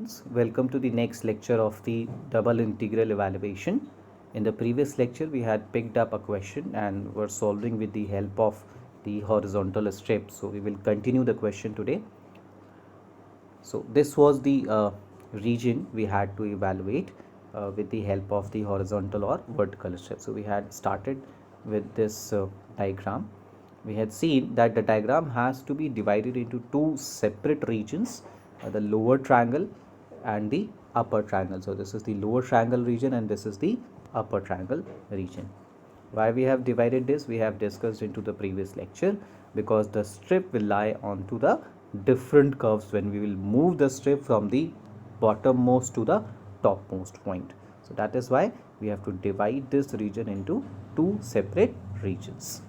students, welcome to the next lecture of the double integral evaluation. In the previous lecture we had picked up a question and were solving with the help of the horizontal strip. So we will continue the question today. So this was the region we had to evaluate with the help of the horizontal or vertical strip. So we had started with this diagram. We had seen that the diagram has to be divided into two separate regions, the lower triangle and the upper triangle. So this is the lower triangle region and this is the upper triangle region. Why we have divided this, we have discussed into the previous lecture, because the strip will lie onto the different curves when we will move the strip from the bottommost to the topmost point. So that is why we have to divide this region into two separate regions,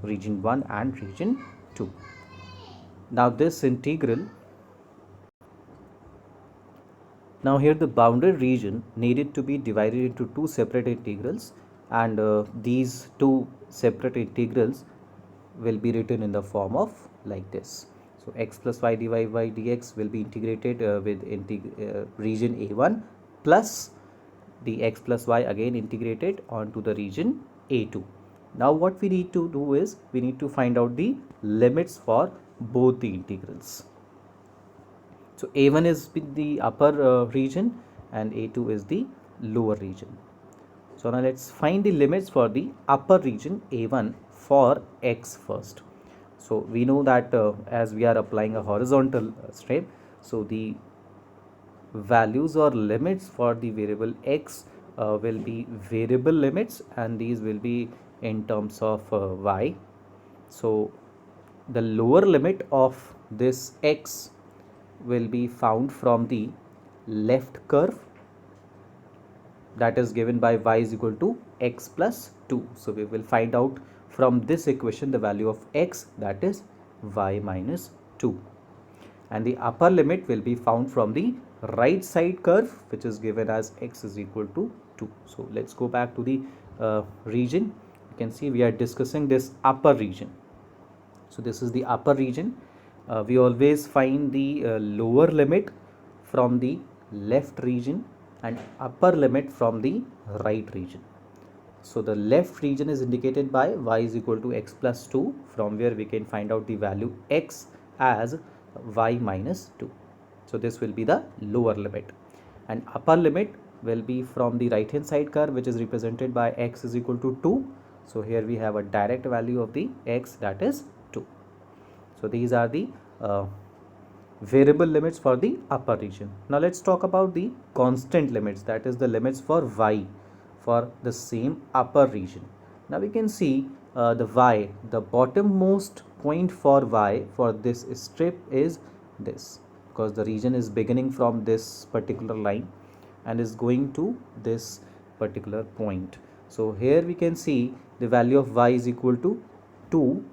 region 1 and region 2. Now this integral, now here the bounded region needed to be divided into two separate integrals, and these two separate integrals will be written in the form of like this. So x plus y dy by dx will be integrated with region A1 plus the x plus y again integrated onto the region A2. Now what we need to do is we need to find out the limits for both the integrals. So A1 is the upper region and A2 is the lower region. So now let's find the limits for the upper region A1 for x first. So we know that as we are applying a horizontal strip, so the values or limits for the variable x will be variable limits, and these will be in terms of y. So the lower limit of this x will be found from the left curve, that is given by y is equal to x plus 2. So we will find out from this equation the value of x, that is y minus 2. And the upper limit will be found from the right side curve, which is given as x is equal to 2. So let's go back to the region. You can see we are discussing this upper region. So this is the upper region. We always find the lower limit from the left region and upper limit from the right region. So the left region is indicated by y is equal to x plus 2, from where we can find out the value x as y minus 2. So this will be the lower limit, and upper limit will be from the right hand side curve, which is represented by x is equal to 2. So here we have a direct value of the x, that is 2. So these are the variable limits for the upper region. Now let's talk about the constant limits, that is the limits for y for the same upper region. Now we can see the y, the bottommost point for y for this strip is this, because the region is beginning from this particular line and is going to this particular point. So here we can see the value of y is equal to 2,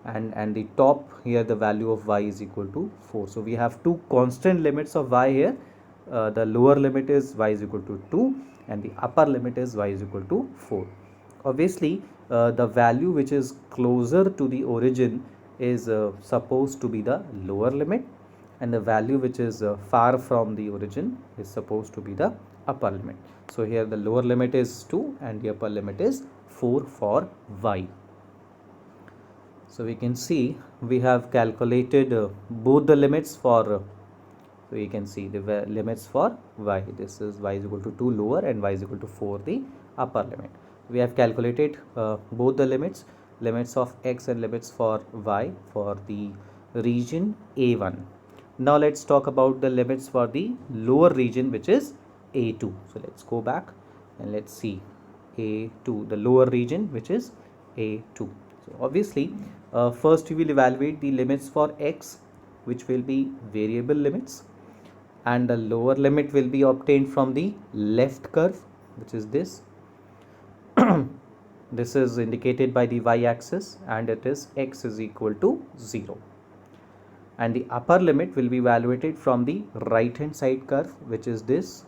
and the top here the value of y is equal to 4. So we have two constant limits of y here. The lower limit is y is equal to 2 and the upper limit is y is equal to 4. Obviously the value which is closer to the origin is supposed to be the lower limit, and the value which is far from the origin is supposed to be the upper limit. So here the lower limit is 2 and the upper limit is 4 for y. So we can see we have calculated both the limits for so you can see the limits for y. This is y is equal to 2 lower and y is equal to 4 the upper limit. We have calculated both the limits of x and limits for y for the region A1. Now let's talk about the limits for the lower region, which is A2. So let's go back and let's see A2, the lower region, which is A2. So obviously first we will evaluate the limits for x, which will be variable limits, and the lower limit will be obtained from the left curve, which is this. This is indicated by the y-axis and it is x is equal to 0. And the upper limit will be evaluated from the right hand side curve, which is this,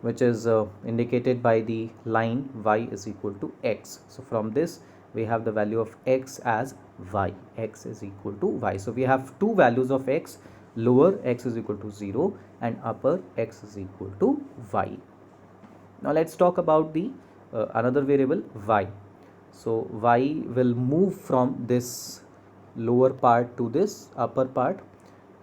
which is indicated by the line y is equal to x. So from this we have the value of x as y, x is equal to y. So we have two values of x lower x is equal to 0 and upper x is equal to y. Now let's talk about the another variable y. So y will move from this lower part to this upper part.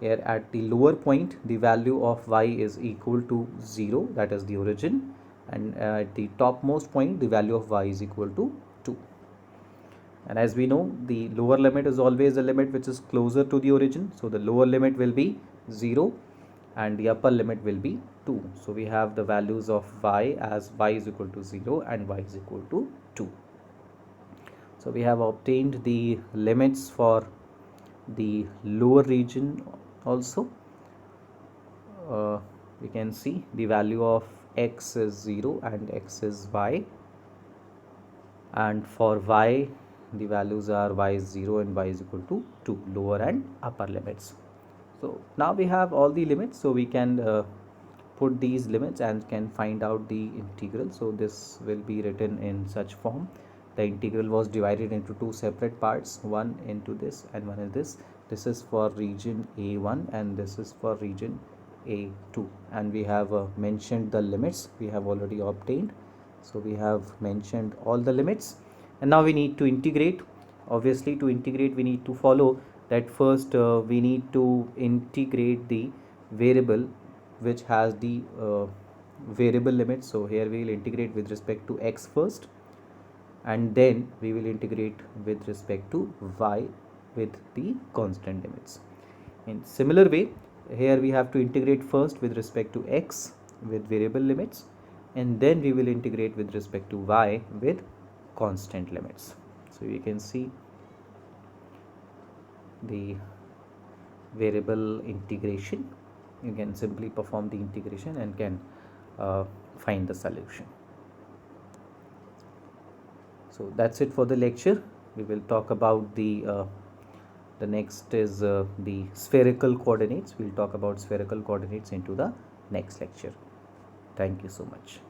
Here at the lower point the value of y is equal to 0, that is the origin, and at the topmost point the value of y is equal to 2. And as we know, the lower limit is always the limit which is closer to the origin. So the lower limit will be 0 and the upper limit will be 2. So we have the values of y as y is equal to 0 and y is equal to 2. So we have obtained the limits for the lower region also. We can see the value of x is 0 and x is y, and for y the values are y is 0 and y is equal to 2, lower and upper limits. So now we have all the limits, so we can put these limits and can find out the integral. So this will be written in such form. The integral was divided into two separate parts, one into this and one is this. This is for region A1 and this is for region A2, and we have mentioned the limits we have already obtained. So we have mentioned all the limits, and now we need to integrate. Obviously, to integrate we need to follow that first we need to integrate the variable which has the variable limits. So here we will integrate with respect to x first, and then we will integrate with respect to y with the constant limits. In similar way, here we have to integrate first with respect to x with variable limits, and then we will integrate with respect to y with constant limits. So you can see the variable integration. You can simply perform the integration and can find the solution. So that's it for the lecture. We will talk about the next is the spherical coordinates. We'll talk about spherical coordinates into the next lecture. Thank you so much.